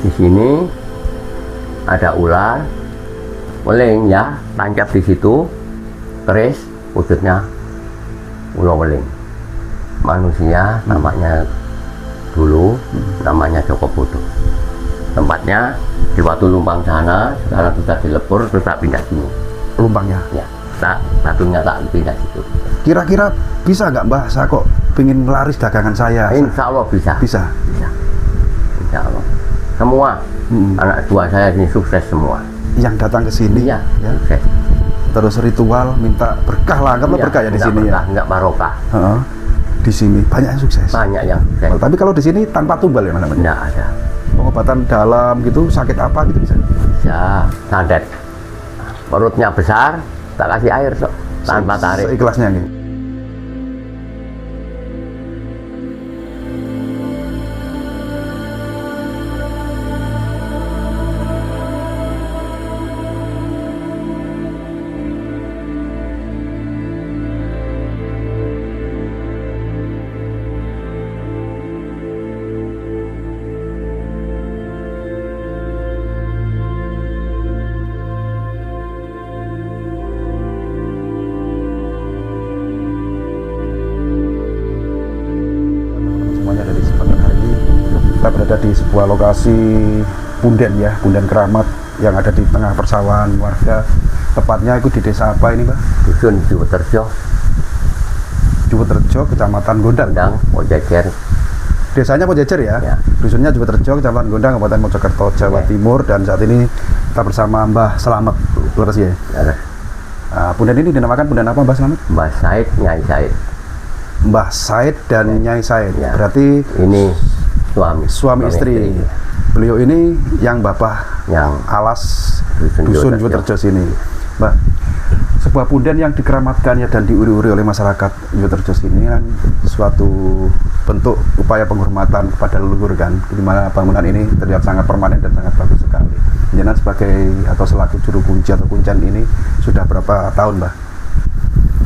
Di sini ada ular, weling ya, tancap di situ, keris, wujudnya ular weling. Manusia namanya dulu, namanya Joko Bodo. Tempatnya di Watu Lumpang sana, sekarang sudah dilebur, terus tak pindah sini. Lumpangnya? Ya, batunya tak pindah situ. Kira-kira bisa nggak Mbah, saya kok pengen melaris dagangan saya? Insya Allah bisa. Bisa? Bisa. Insya Allah. Semua anak buah saya ini sukses semua. Yang datang ke sini? Iya, ya. sukses. Terus ritual minta berkah lah, anggaplah berkah ya di sini berkah, ya? Enggak barokah. Di sini banyak yang sukses? Banyak yang sukses. Tapi kalau di sini tanpa tumbal ya Mas? Enggak ada. Pengobatan dalam gitu, sakit apa gitu bisa? Bisa, sandet. Perutnya besar, tak kasih air sok, tanpa tarik. Seikhlasnya nih. Kita berada di sebuah lokasi punden ya, punden keramat yang ada di tengah persawahan warga. Tepatnya itu di desa apa ini Mbak? Dusun Juweterjo, Juweterjo, Kecamatan Gondang. Gondang, Mojejer. Desanya Mojejer ya? Ya. Dusunnya Juweterjo, Kecamatan Gondang, Kabupaten Mojokerto, Jawa Ya. Timur. Dan saat ini kita bersama Mbah Slamet, leres ya? Leres. Punden ini dinamakan punden apa Mbah Slamet? Mbah Said, Nyai Said. Mbah Said dan Nyai Said. Ya. Berarti Ini suami istri. Beliau ini yang bapak yang alas Dusun Dusun Juweterjo. Juweterjo sini. Mbak, sebuah punden yang dikeramatkan ya dan diuri-uri oleh masyarakat Juweterjo sini kan suatu bentuk upaya penghormatan kepada leluhur kan, di mana bangunan ini terlihat sangat permanen dan sangat bagus sekali. Jenengan sebagai atau selaku juru kunci atau kuncen ini sudah berapa tahun Mbak?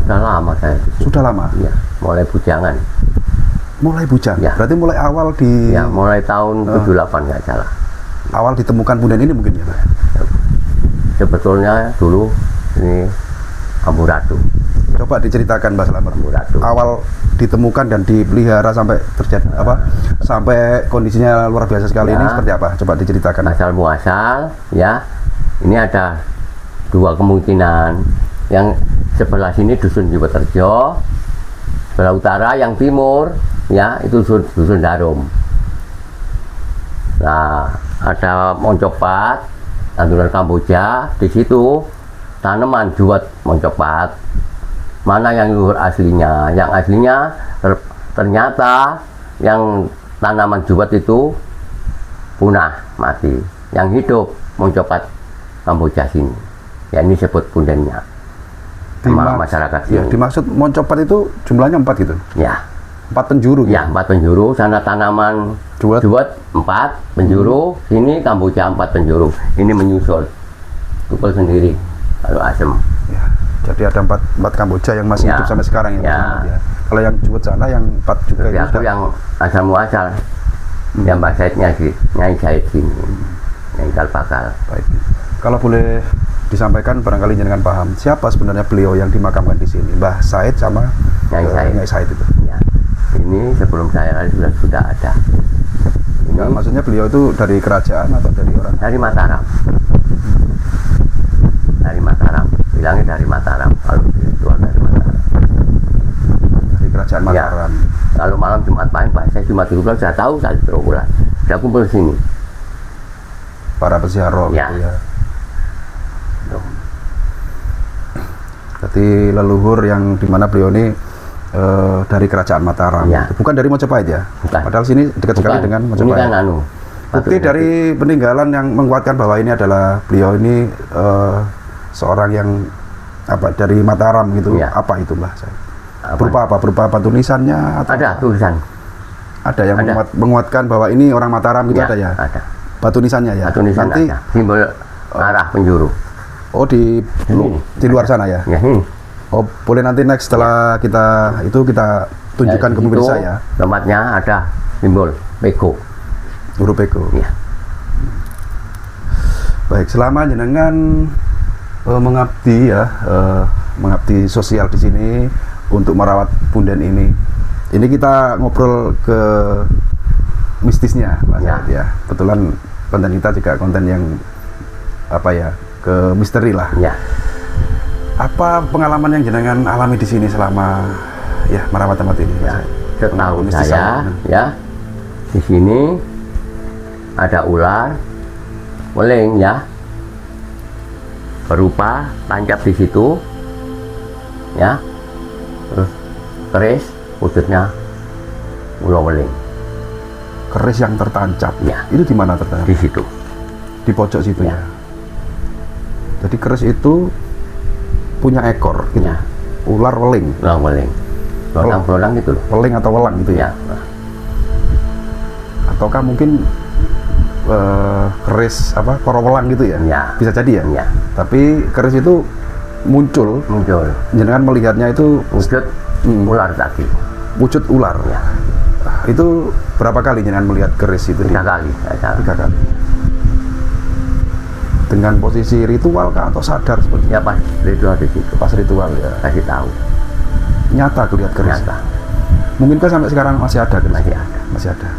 Sudah lama saya di sini. Sudah lama? Iya, mulai bujangan. Mulai bujang? Ya. Berarti mulai awal di... Ya, mulai tahun 78 nggak salah. Awal ditemukan punden ini mungkin ya Mbak? Sebetulnya dulu ini amburadul. Coba diceritakan Mbak Slamet. Amburadul. Awal ditemukan dan dipelihara sampai terjadi sampai kondisinya luar biasa sekali ini seperti apa? Coba diceritakan. Asal muasal ya. Ini ada dua kemungkinan. Yang sebelah sini Dusun Juweterjo, sebelah utara yang timur ya itu Dusun Darum. Nah, ada Moncopat, tanduran Kamboja, di situ tanaman juwet Moncopat. Mana yang luhur aslinya? Yang aslinya ternyata yang tanaman juwet itu punah, mati. Yang hidup Moncopat Kamboja sini. Ya ini sebut pundennya. Sama masyarakat sini. Ya, dimaksud Moncopat itu jumlahnya 4 gitu? Ya. 4 penjuru gitu? Ya, 4 penjuru. Sana tanaman juwet 4 penjuru, sini Kamboja 4 penjuru. Ini menyusul. Tukul sendiri kalau asem. Ya, jadi ada 4 Kamboja yang masih hidup sampai sekarang ya, ya. Kalau yang juwet sana yang 4 juga ya, itu yang asal muasal. Yang Mbak Said Nyai Said sini. Nyai Kalpakal. Baik. Kalau boleh disampaikan barangkali jenengan paham siapa sebenarnya beliau yang dimakamkan di sini, Mbah Said sama Nyai Said itu. Ya. Ini sebelum saya sudah ada. Ini maksudnya beliau itu dari kerajaan atau dari orang? Dari Mataram. Dari Mataram. Bilangnya dari Mataram. Kalau keluar dari Mataram. Dari kerajaan Mataram. Ya. Kalau malam Jumat Pahing, Pak, saya Jumat Tunggal sudah tahu saya terunggulan. Sudah kumpul sini. Para peziarah ya. Gitu ya. Berarti leluhur yang dimana beliau ini dari kerajaan Mataram, ya. Bukan dari Mojopahit ya? Bukan. Padahal sini dekat sekali dengan Mojopahit. Ini kan bukti dari peninggalan yang menguatkan bahwa ini adalah beliau ini seorang yang dari Mataram gitu. Ya. Apa itu Mbah? Berupa apa? Berupa batu nisannya? Atau ada tulisan. Ada yang menguatkan bahwa ini orang Mataram gitu ya, ada ya? Ada. Batu nisannya ya? Batu nisan nanti ada. Simbol arah penjuru. Oh di luar sana ya? Ya. Oh boleh nanti next setelah kita tunjukkan ke pemirsa ya. Tempatnya ada simbol Peko. Huruf Peko. Ya. Baik, selama jenengan mengabdi ya, mengabdi sosial di sini untuk merawat punden ini. Ini kita ngobrol ke mistisnya, Pak Ya. Said ya. Kebetulan konten kita juga konten yang apa ya, ke misteri lah. Ya. Apa pengalaman yang jenengan alami di sini selama ya merawat tempat ini? Pak Ya. Said? Setahu Mistis saya, apa? ya, di sini ada ular, weling ya, berupa tancap di situ, ya, terus keris, wujudnya ular weling Keris yang tertancap. Ya. Itu di mana tertancap? di situ. Di pojok situ Ya. ya. Jadi keris itu punya ekor gitu. Ya. Ular weling. Ular weling, berodang-berodang gitu loh. Weling atau welang gitu ya. Ya, Ataukah mungkin keris apa korowelang gitu ya? Ya. Bisa jadi ya. ya, Tapi keris itu muncul, muncul jenengan melihatnya itu wujud ular tadi. wujud ular. Ya, Itu berapa kali jenengan melihat keris itu? 3 kali. Saya 3 kali. Dengan posisi ritual kah atau sadar seperti Ya pas ritual di situ, pas ritual ya? kasih tahu. Nyata lihat keris. Nyata. Mungkinkah sampai sekarang masih ada keris? Masih ada. Masih ada.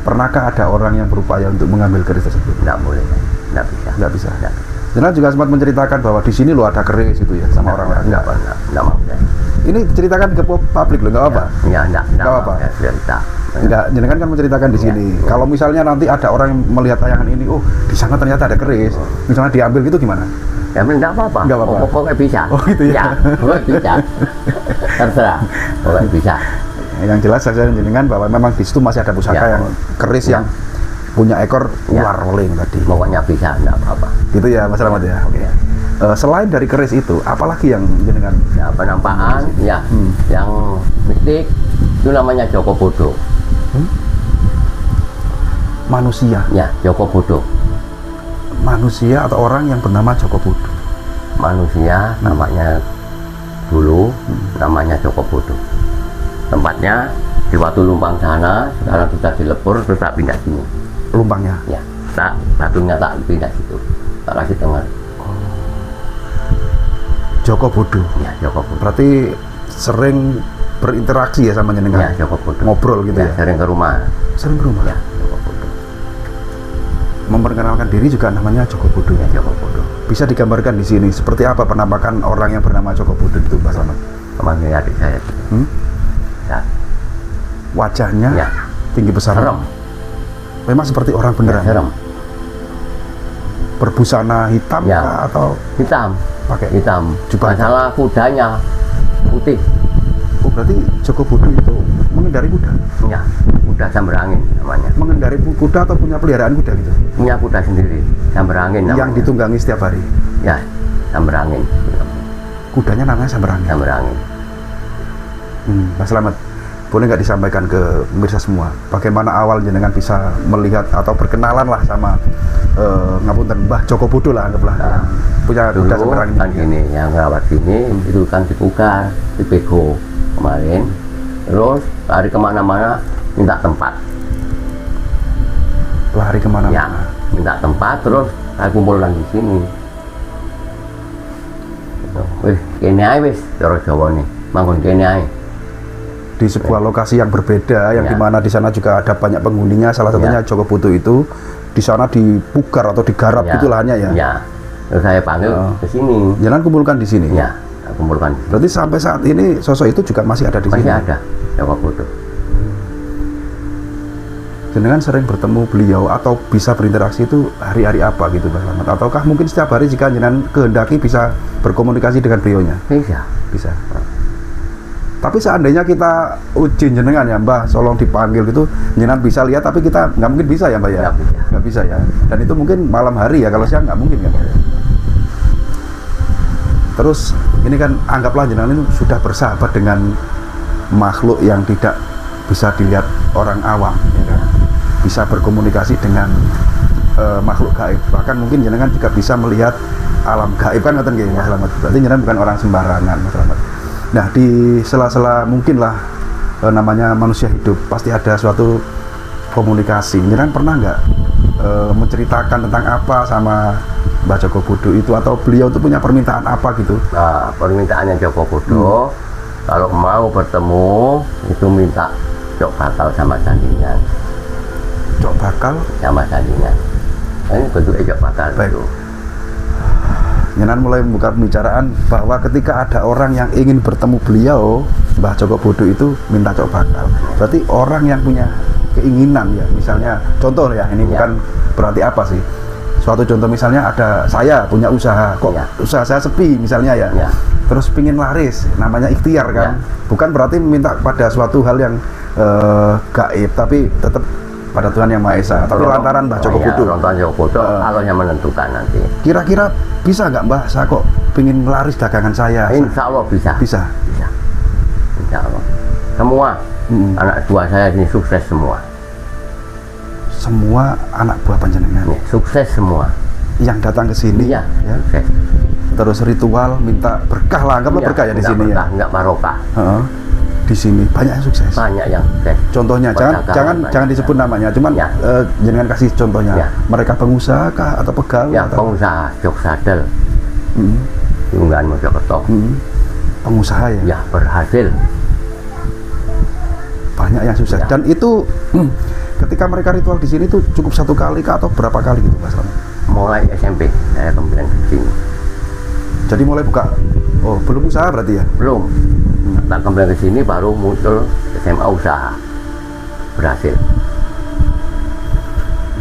Pernahkah ada orang yang berupaya untuk mengambil keris tersebut? Nggak boleh, nggak bisa. Nggak bisa. Nggak. Jenengan juga sempat menceritakan bahwa di sini lo ada keris itu ya sama orang lain. Nggak pernah, nggak mau saya. Ini ceritakan ke publik loh, nggak apa? Ya, nggak Nggak mau apa-apa. saya cerita. Enggak, jenengan kan menceritakan di Iya. sini. Kalau misalnya nanti ada orang yang melihat tayangan ini, oh di sana ternyata ada keris, misalnya diambil gitu gimana? Ya, nggak apa-apa. Nggak apa-apa. Pokoknya bisa. Oh, gitu ya. Pokoknya bisa. Terserah. Pokoknya bisa. Yang jelas saja jenengan bahwa memang di situ masih ada pusaka Ya. yang keris Ya. yang punya ekor Ya. ular weling tadi. Pokoknya bisa, nggak apa-apa. Gitu ya, Mas Rahmat ya. Oke. Selain dari keris itu, apalagi yang jenengan? Ya, penampakan, ya, yang mistik itu namanya Joko Bodo. Manusia, Ya, Joko Bodo. manusia atau orang yang bernama Joko Bodo. Manusia namanya dulu namanya Joko Bodo. Tempatnya di Watu Lumpang sana, sekarang sudah dilebur, terus tak pindah sini. Lumpangnya. Ya, tak batunya tak pindah situ. Tak kasih dengar. Joko Bodo. Ya, Joko Bodo. Berarti sering berinteraksi ya sama Ya, jenengan. Joko Bodo. Ngobrol gitu Ya, ya. sering ke rumah. Sering ke rumah. Ya, Joko Bodo. Memperkenalkan diri juga namanya Joko Bodo. Ya, Joko Bodo. Bisa digambarkan di sini seperti apa penampakan orang yang bernama Joko Bodo itu, Pak Slamet? Kemarin adik saya. Ya, Wajahnya ya, tinggi besar. serem. Memang seperti orang Ya, beneran. serem. Berbusana hitam Ya. kah atau Hitam. pakai? Hitam. Jubah. Masalah kudanya putih. Oh, berarti Joko Bodo itu mengendari kuda. Ya, kuda samberangin namanya. Mengendari kuda atau punya peliharaan kuda gitu. Punya kuda sendiri, samberangin namanya. Yang ditunggangi setiap hari. Ya, samberangin. Kudanya namanya Samberangin. Samberangin. Mas Slamet, boleh nggak disampaikan ke pemirsa semua bagaimana awal jenengan bisa melihat atau berkenalan lah sama ngapunten Mbah Joko Bodo lah anggaplah yang punya kuda Dulu Samberangin kan gini, yang merawat sini itu kan dipugar, dipego kemarin. Terus lari kemana-mana minta tempat. lari kemana-mana. Ya, minta tempat terus saya kumpulkan di sini. Wih, kene ae wis cara Jawa nih. Manggon kene ae. Di sebuah lokasi yang berbeda yang Ya. dimana di sana juga ada banyak penghuninya, salah satunya Ya. Joko Bodo itu di sana dipugar atau digarap Ya. gitu lahannya ya. Ya. Terus saya panggil ke sini. Jangan kumpulkan di sini. Ya, saya kumpulkan di sini. Berarti sampai saat ini sosok itu juga masih ada di Masih sini. ada Joko Bodo. Jenengan sering bertemu beliau atau bisa berinteraksi itu hari-hari apa gitu Pak Slamet? Ataukah mungkin setiap hari jika jenengan kehendaki bisa berkomunikasi dengan beliaunya? Bisa. Bisa. Tapi seandainya kita uji jenengan ya Mbah, tolong dipanggil gitu, jenengan bisa lihat tapi kita nggak mungkin bisa ya Mbah ya? Nggak bisa. Nggak bisa ya. Dan itu mungkin malam hari ya, kalau siang nggak mungkin kan? Terus ini kan anggaplah jenengan itu sudah bersahabat dengan makhluk yang tidak bisa dilihat orang awam, ya kan? Bisa berkomunikasi dengan makhluk gaib. Bahkan mungkin jenengan juga bisa melihat alam gaib kan ngoten nggih Mas Slamet. Berarti jenengan bukan orang sembarangan Mas Slamet. Nah, di sela-sela mungkinlah namanya manusia hidup pasti ada suatu komunikasi. Jenengan pernah nggak menceritakan tentang apa sama Mbah Joko Bodo itu, atau beliau itu punya permintaan apa gitu? Nah, permintaannya Joko Bodo kalau mau bertemu itu minta Cok Bakal sama Sandingan. Cok Bakal Sama Sandingan. Nah, ini bentuknya Cok Bakal. Baik. Itu. Nyenan mulai membuka pembicaraan bahwa ketika ada orang yang ingin bertemu beliau, Mbah Joko Bodo itu minta Cok Bakal. Berarti orang yang punya keinginan ya, misalnya contoh ya, ini bukan berarti apa sih. Suatu contoh misalnya ada saya punya usaha, kok usaha saya sepi misalnya ya. Terus pingin laris, namanya ikhtiar kan. Bukan berarti minta pada suatu hal yang gaib, tapi tetap pada Tuhan Yang Maha Esa. Tapi lantaran Mbah Joko Bodo. Lantaran Joko Bodo, Allah yang menentukan nanti. Kira-kira bisa nggak Mbah, saya kok pingin laris dagangan saya? Insya Allah bisa. Bisa. Bisa. Insya Allah. Semua anak buah saya ini sukses semua. Semua anak buah panjenengan sukses semua. Yang datang ke sini, ya. Sukses. Terus ritual minta berkah lah, anggaplah berkah ya di sini berkah, ya. Enggak barokah. Di sini banyak yang sukses. Banyak yang sukses. Contohnya, jangan disebut namanya, cuman jangan kasih contohnya. Mereka pengusaha kah atau pegawai? Ya, pengusaha Jok Sadel. Tunggahan Mojokerto. Pengusaha ya. Ya, berhasil. Banyak yang sukses. Dan itu ketika mereka ritual di sini tuh cukup satu kali kah atau berapa kali gitu Mas Slamet? Mulai SMP saya kemudian ke sini. Jadi mulai buka. Oh, belum usaha berarti ya? Belum. Tak kembali ke sini baru muncul SMA usaha. Berhasil.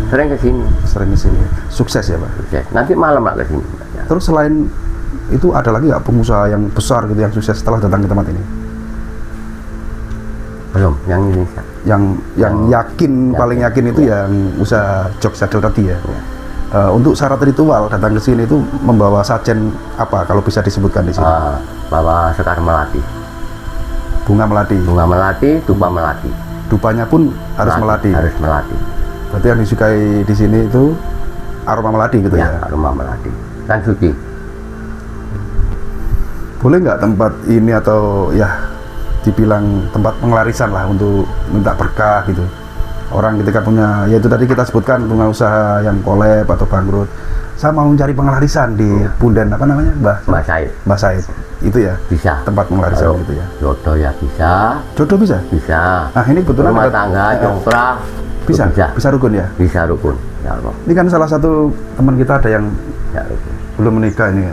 Sering ke sini. Sering ke sini. Sukses ya, Pak? Sukses. Nanti malam lah ke sini. Terus selain itu ada lagi nggak pengusaha yang besar gitu yang sukses setelah datang ke tempat ini? Belum, yang ini. Yang yakin, paling yakin itu yang usaha Jok Sadel tadi ya. Untuk syarat ritual datang ke sini itu membawa sajen apa kalau bisa disebutkan di sini? Bawa sekar melati. Bunga melati. Bunga melati, dupa melati. Dupanya pun harus melati. Harus melati. Berarti yang disukai di sini itu aroma melati gitu ya? Aroma melati. Kan suci. Boleh nggak tempat ini atau ya dibilang tempat pengelarisan lah untuk minta berkah gitu? Orang ketika punya, ya itu tadi kita sebutkan bunga usaha yang kolab atau bangkrut, saya mau mencari pengelarisan di Punden, apa namanya Mbah Said. Mbah Said itu ya, bisa tempat pengelarisan gitu ya. Jodoh ya bisa. Jodoh bisa? Bisa. Nah ini kebetulan rumah tangga, jongkrak bisa rukun ya? Bisa rukun ya Allah. Ini kan salah satu teman kita ada yang belum menikah ini,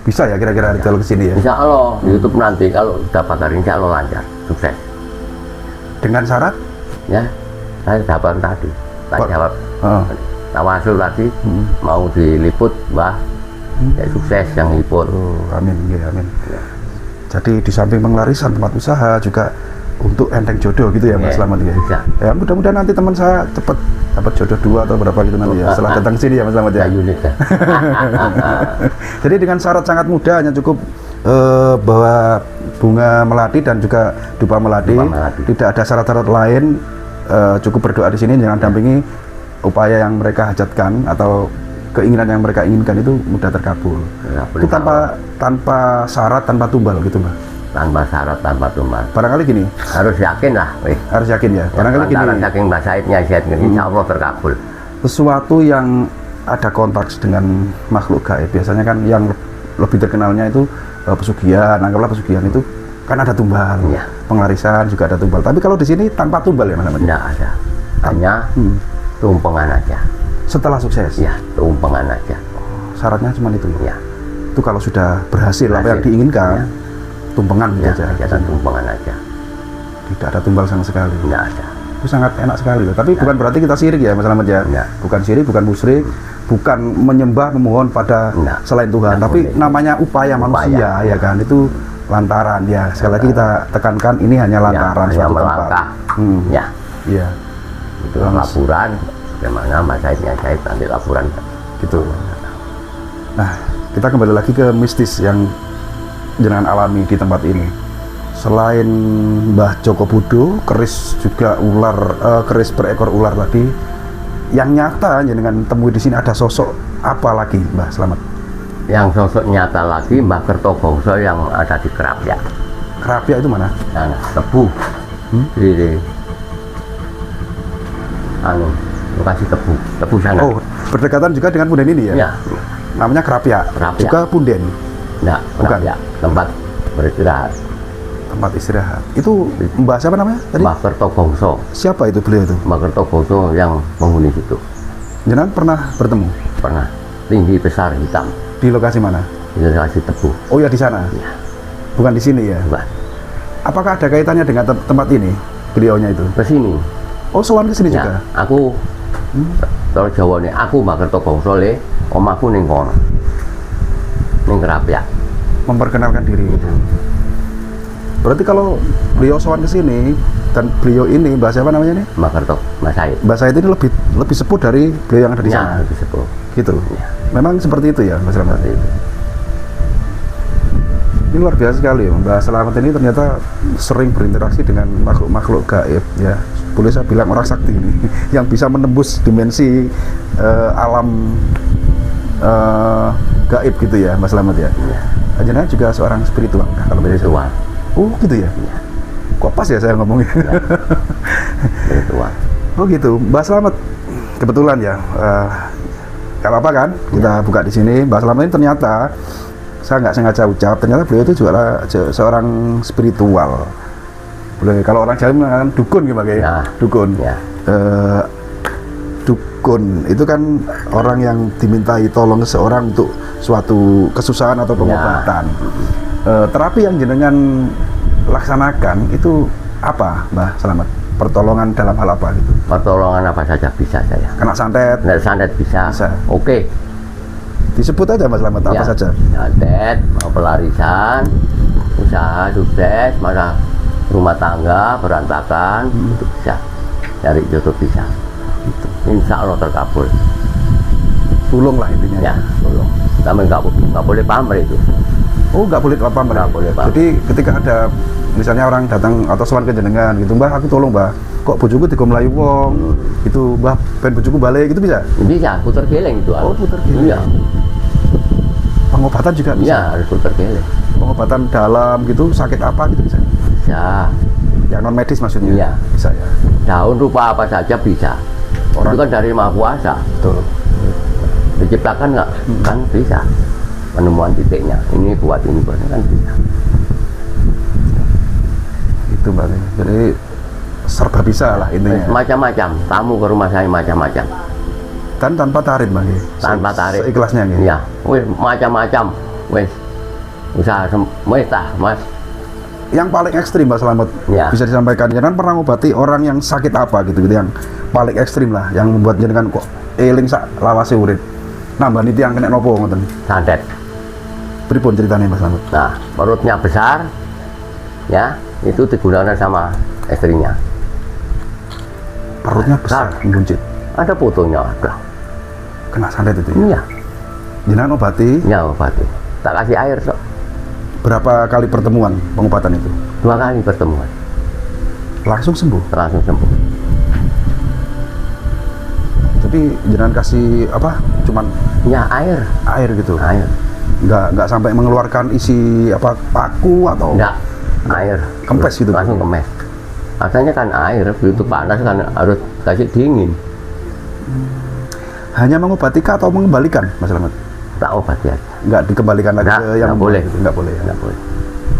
bisa ya kira-kira ritual ke sini ya? Insya Allah di YouTube nanti kalau dapat hari insya Allah lancar, sukses. Dengan syarat? Ya, saya dapat tadi, tak jawab. Tawasul tadi mau diliput, Mbah. Ya sukses yang liput. Amin, ya, amin. Jadi di samping pengelarisan tempat usaha juga untuk enteng jodoh gitu ya Mas Slamet ya. Bisa. Ya mudah-mudahan nanti teman saya cepat dapat jodoh 2 atau berapa gitu nanti ya setelah datang sini ya Mas Slamet ya. Unik ya. Jadi dengan syarat sangat mudah, hanya cukup bawa bunga melati dan juga dupa melati. Tidak ada syarat-syarat lain. Cukup berdoa di sini, jangan dampingi upaya yang mereka hajatkan atau keinginan yang mereka inginkan itu mudah terkabul. Itu tanpa syarat, tanpa tumbal gitu Mbak. Tanpa syarat, tanpa tumbal. Barangkali gini. Harus yakin lah. Harus yakin ya. Barangkali gini. Saking Mbah Saidnya, insya Allah terkabul. Sesuatu yang ada kontak dengan makhluk gaib, biasanya kan yang lebih terkenalnya itu pesugihan. Anggaplah pesugihan itu kan ada tumbal, pengelarisan juga ada tumbal. Tapi kalau di sini tanpa tumbal ya Mas Slamet? Tidak ada, hanya tumpengan aja. Setelah sukses? Ya, tumpengan aja. Syaratnya cuma itu? Ya. Itu kalau sudah berhasil apa yang diinginkan, tumpengan gitu aja. Tumpengan aja. Tidak ada tumbal sama sekali? Tidak ada. Itu sangat enak sekali loh. Tapi bukan berarti kita syirik ya Mas Slamet ya? Bukan syirik, bukan musyrik, bukan menyembah, memohon pada selain Tuhan. Tapi namanya upaya manusia ya kan, itu lantaran ya. Sekali lagi kita tekankan ini hanya lantaran suatu tempat. Ya. Iya. Itu laporan bagaimana Mas Saidnya nanti laporan gitu. Nah, kita kembali lagi ke mistis yang jenengan alami di tempat ini. Selain Mbah Joko Bodo, keris juga ular, keris berekor ular tadi, yang nyata jenengan temui di sini ada sosok apa lagi Mbah Slamet? Yang sosok nyata lagi Mbah Kertobongso yang ada di Kerapia. Kerapia itu mana? Tebu. Di lokasi tebu sana. Oh, berdekatan juga dengan punden ini ya? Ya, Namanya Kerapia. Kerapia. Juga punden, enggak, Bukan. ya, tempat beristirahat. tempat istirahat. Itu Mbah siapa namanya tadi? Mbah Kertogongso, Siapa itu beliau itu? Mbah Kertogongso yang menghuni situ. Jenengan pernah bertemu Pernah tinggi besar hitam di lokasi mana? di lokasi tebu. Oh ya di sana. Ya, Bukan di sini ya. bukan. Apakah ada kaitannya dengan tempat ini? Beliaunya itu. Ke sini. Oh, sowan ke sini Ya, juga. aku kalau Jawa nih, aku Mbah Kertogongso le, omahku ning kono. Ning Kerapia. Memperkenalkan diri. Berarti kalau beliau sowan ke sini dan beliau ini Mbah siapa namanya nih? Mbah Kerto, Mbah Said. Mbah Said ini lebih sepuh dari beliau yang ada di Ya, sana. lebih sepuh. Gitu. Ya, Memang seperti itu ya, Mas Slamet. seperti itu. Ini luar biasa sekali, Mbah Slamet ini ternyata sering berinteraksi dengan makhluk-makhluk gaib ya. Boleh saya bilang orang sakti ini yang bisa menembus dimensi alam gaib gitu ya, Mas Slamet ya. Ya, Jenengan juga seorang spiritual kah, kalau boleh spiritual. Oh gitu ya. Ya, Kok pas ya saya ngomongnya? spiritual. Oh gitu, Mbah Slamet. Kebetulan ya, nggak apa-apa kan? Kita buka di sini. Mbah Slamet ini ternyata saya nggak sengaja ucap, ternyata beliau itu juga seorang spiritual. Boleh kalau orang Jawa mengatakan dukun gitu, Pak. Ya. Dukun. Ya, Dukun itu kan orang yang dimintai tolong seseorang untuk suatu kesusahan atau pengobatan. Terapi yang jenengan laksanakan itu apa, Mbah Slamet? Pertolongan dalam hal apa gitu? pertolongan apa saja bisa saya. Kena santet, Nggak santet bisa. Bisa. Oke. disebut aja Mas Slamet apa Ya, saja. santet, mau pelarisan, usaha sukses, masa rumah tangga berantakan, itu bisa. Cari jodoh bisa. Gitu. Insya Allah terkabul. Tulung lah intinya. Ya, tolong. Tapi nggak boleh pamer itu. Oh, nggak boleh apa Nggak boleh, Pak. Jadi ketika ada misalnya orang datang atau sowan ke jenengan gitu, Mbah aku tolong Mbah, kok bojoku digo mlayu wong, itu Mbah ben bojoku balik, itu bisa? Bisa, putar geleng itu. Oh, puter geleng. Iya, Pengobatan juga bisa? iya harus putar geleng. Pengobatan dalam gitu, sakit apa gitu bisa? Bisa. Yang non medis maksudnya? Iya. Bisa ya? Daun rupa apa saja bisa. Orang- Itu kan dari Maha Kuasa. Betul. Diciptakan nggak? Kan bisa. Penemuan titiknya. Ini buat ini kan bisa. Itu Mbak. Jadi serba bisa lah intinya. Macam-macam. Tamu ke rumah saya macam-macam. Dan tanpa tarif Mbak. Tanpa tarik. Seikhlasnya gitu. Iya. Wes macam-macam. Wes. Usaha wes tah, Mas. Yang paling ekstrim Mbak Slamet Ya. bisa disampaikan, jenengan pernah ngobati orang yang sakit apa gitu yang paling ekstrim lah, yang membuat jenengan kok eling sak lawase urip, nambah niti yang kena nopo ngoten. Santet. Pripun ceritanya Mbak Slamet? Nah, perutnya besar. Ya, itu digunakan sama istrinya. Perutnya besar, buncit, Ada fotonya, ada. kena santet itu ya? Iya, Jenengan obati, ya obati. Tak kasih air, sok. berapa kali pertemuan pengobatan itu? 2 kali pertemuan, Langsung sembuh? langsung sembuh. Jadi jenengan kasih apa? Cuman Ya, air, air gitu? air. Nggak sampai mengeluarkan isi apa paku atau Enggak, air. Kempes gitu? Langsung kempes. Rasanya kan air, begitu panas kan harus kasih dingin. hanya mengobati kah atau mengembalikan Mas Slamet? Tak obati aja. Nggak dikembalikan lagi Nggak, ke yang nggak boleh. Nggak boleh ya? Enggak boleh.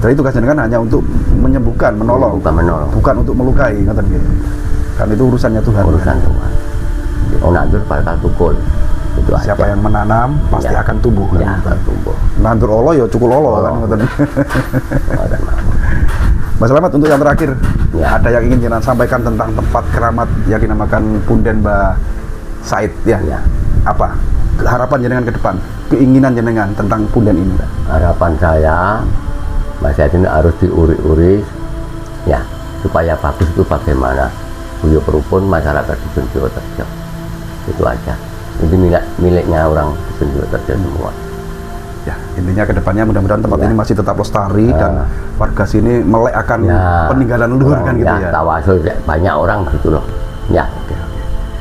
Jadi tugas jenengan hanya untuk menyembuhkan, menolong, Bukan menolong. bukan untuk melukai, ngoten nggih. Kan itu urusannya Tuhan. Urusan Tuhan. Nandur bakal tukul. Itu aja. Siapa yang menanam pasti Ya. akan tumbuh. Kan? Ya, akan tumbuh. Nandur olo ya cukul olo kan ngoten. Ada mau. Mas Slamet, untuk yang terakhir, Ya. ada yang ingin jenengan sampaikan tentang tempat keramat yang dinamakan Punden Mbah Said ya? Ya. Apa harapan jenengan ke depan, keinginan jenengan tentang Punden ini? Harapan saya Mas Yadin harus diuri-uri ya supaya bagus itu bagaimana guyub rukun masyarakat Dusun Jiwoterjo, itu aja. Itu miliknya orang Dusun Jiwoterjo semua. Ya, intinya ke depannya mudah-mudahan tempat Ya. ini masih tetap lestari dan warga sini melek akan Ya, peninggalan leluhur kan gitu ya. tawasul ya, banyak orang gitu loh ya. Oke, oke.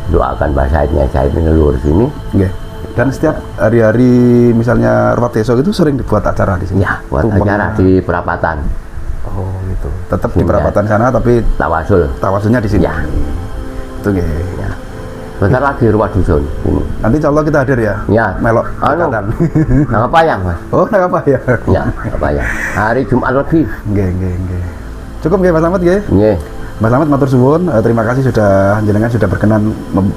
Doakan Mbah Saidnya Said leluhur sini Oke. Dan setiap hari-hari misalnya Ruat Deso itu sering dibuat acara di sini. ya buat Tumpeng. acara di perapatan Oh gitu. Tetap di Iya. perapatan sana tapi tawasul tawasulnya di sini. ya. Itu nggih. Ya. Bentar lagi ruang dusun ini. Nanti insya Allah kita hadir ya. Ya. Melok. Anu. Dekatan. Nang payang, Mas. Oh, nang apa ya? Ya, payang. Hari Jumat lagi. Nggih. Cukup nggih Mas Slamet nggih. Nggih. Mas Slamet matur suwun, terima kasih sudah jenengan sudah berkenan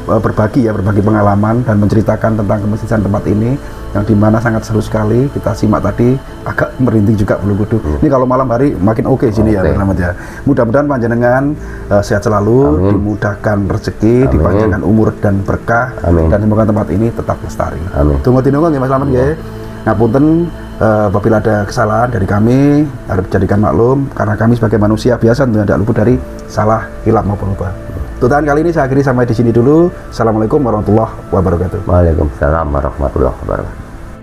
berbagi pengalaman dan menceritakan tentang kemestisan tempat ini yang dimana sangat seru sekali. Kita simak tadi agak merinding juga bulu kuduk. Ini kalau malam hari makin oke sini ya Mas Slamet ya. Mudah-mudahan panjenengan sehat selalu, Amin. dimudahkan rezeki, Amin. dipanjangkan umur dan berkah, Amin. dan semoga tempat ini tetap lestari. Amin. Tunggu tinunggu nggih Mas Slamet nggih. Ngapunten apabila ada kesalahan dari kami harus dijadikan maklum karena kami sebagai manusia biasa tentunya tidak luput dari salah, hilap maupun lupa. Tutupan kali ini saya akhiri sampai di sini dulu. Assalamualaikum warahmatullahi wabarakatuh. Waalaikumsalam warahmatullahi wabarakatuh.